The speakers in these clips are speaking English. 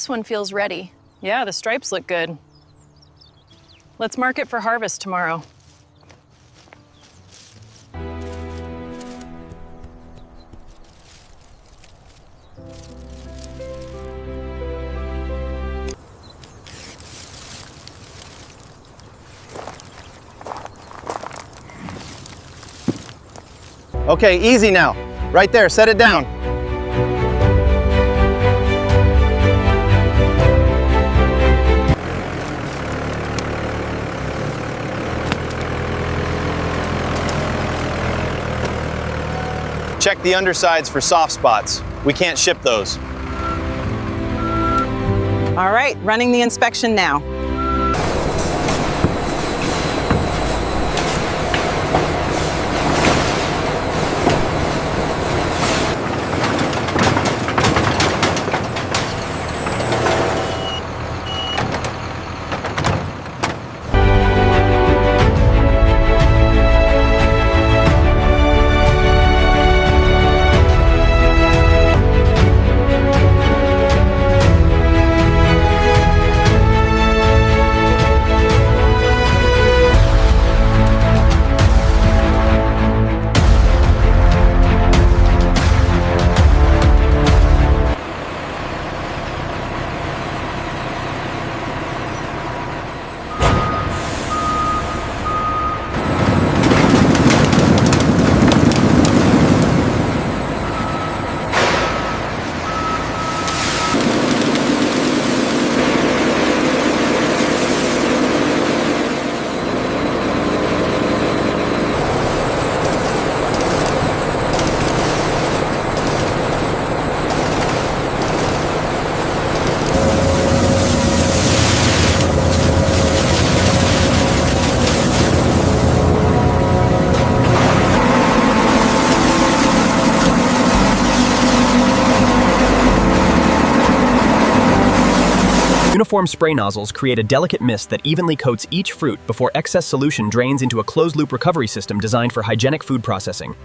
This one feels ready. Yeah, the stripes look good. Let's mark it for harvest tomorrow. Okay, easy now. Right there, set it down. Check the undersides for soft spots. We can't ship those. All right, running the inspection now. Uniform spray nozzles create a delicate mist that evenly coats each fruit before excess solution drains into a closed-loop recovery system designed for hygienic food processing.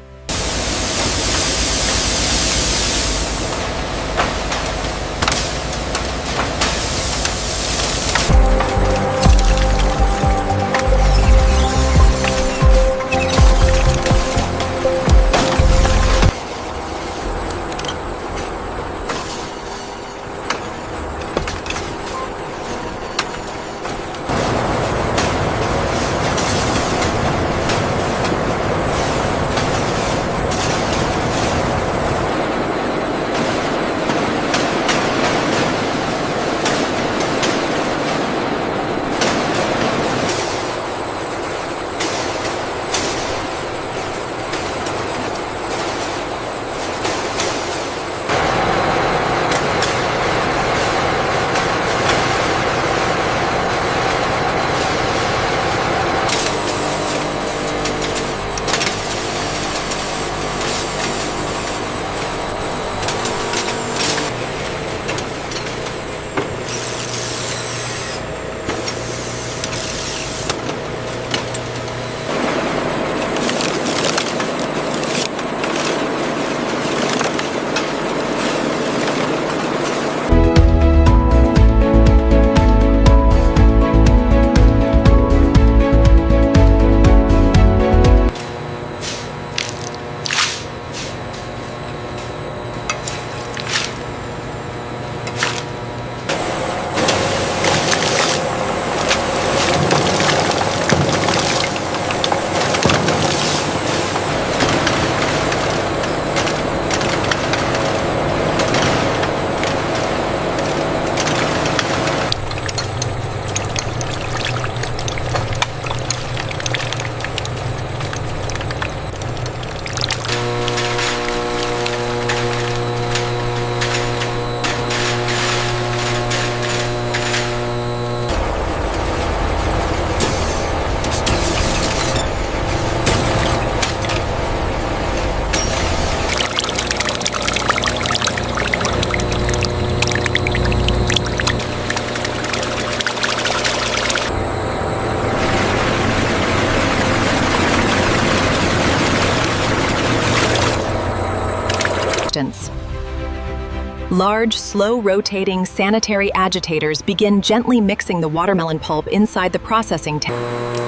distance. Large, slow-rotating sanitary agitators begin gently mixing the watermelon pulp inside the processing tank.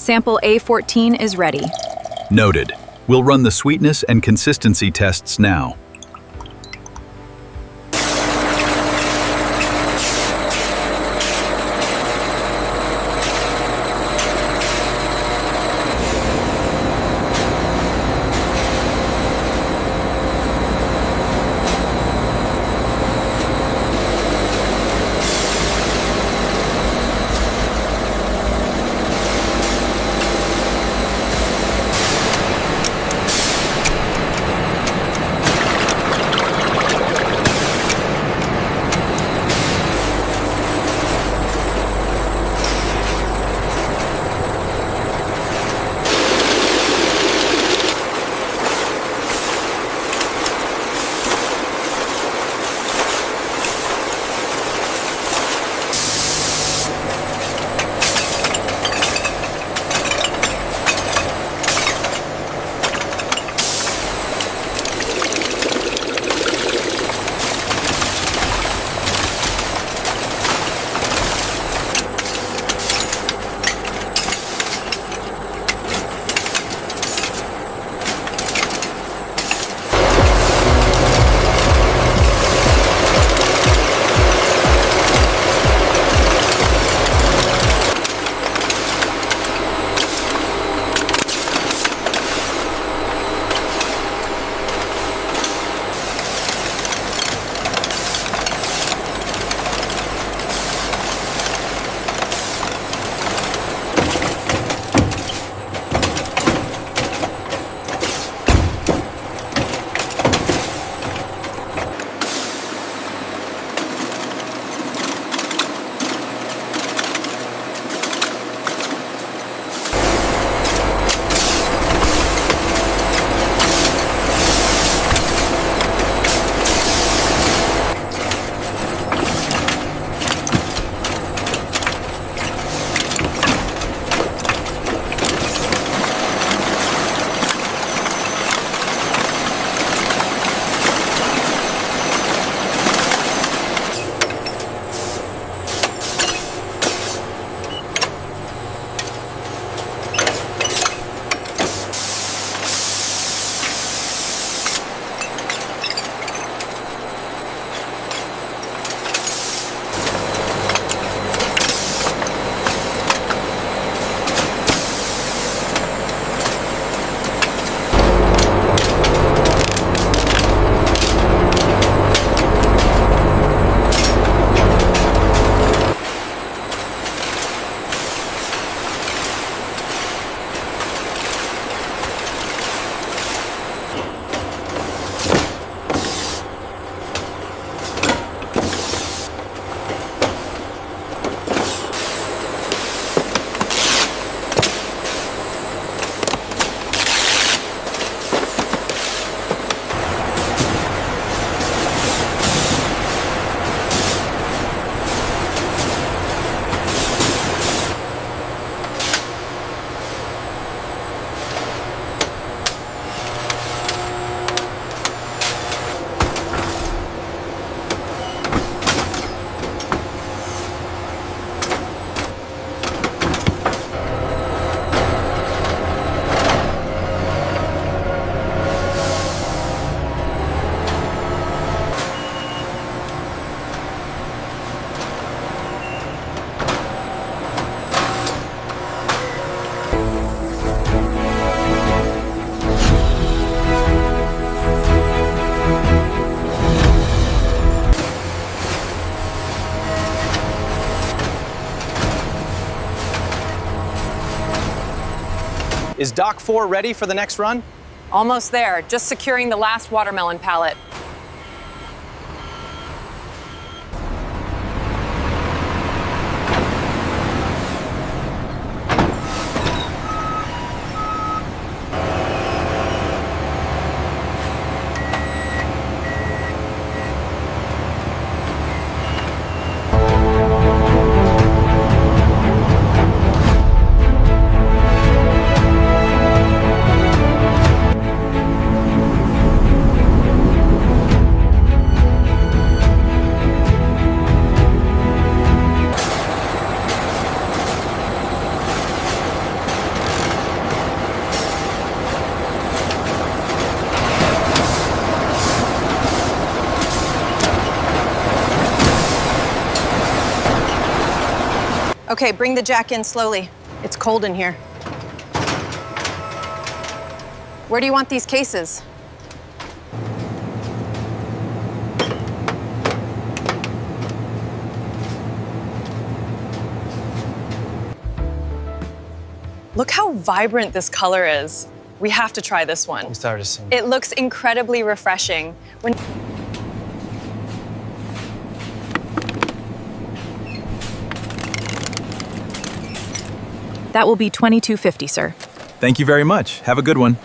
Sample A14 is ready. Noted. We'll run the sweetness and consistency tests now. Is Dock 4 ready for the next run? Almost there, just securing the last watermelon pallet. Okay, bring the jack in slowly. It's cold in here. Where do you want these cases? Look how vibrant this color is. We have to try this one. We started to sing. It looks incredibly refreshing. That will be $22.50, sir. Thank you very much. Have a good one.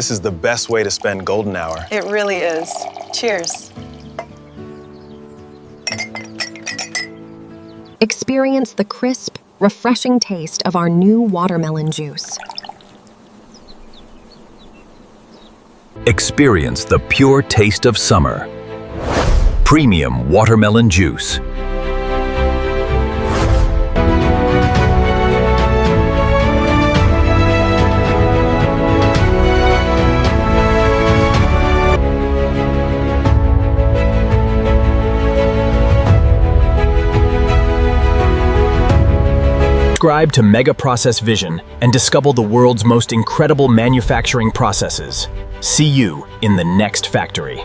This is the best way to spend golden hour. It really is. Cheers. Experience the crisp, refreshing taste of our new watermelon juice. Experience the pure taste of summer. Premium watermelon juice. Subscribe to Mega Process Vision and discover the world's most incredible manufacturing processes. See you in the next factory.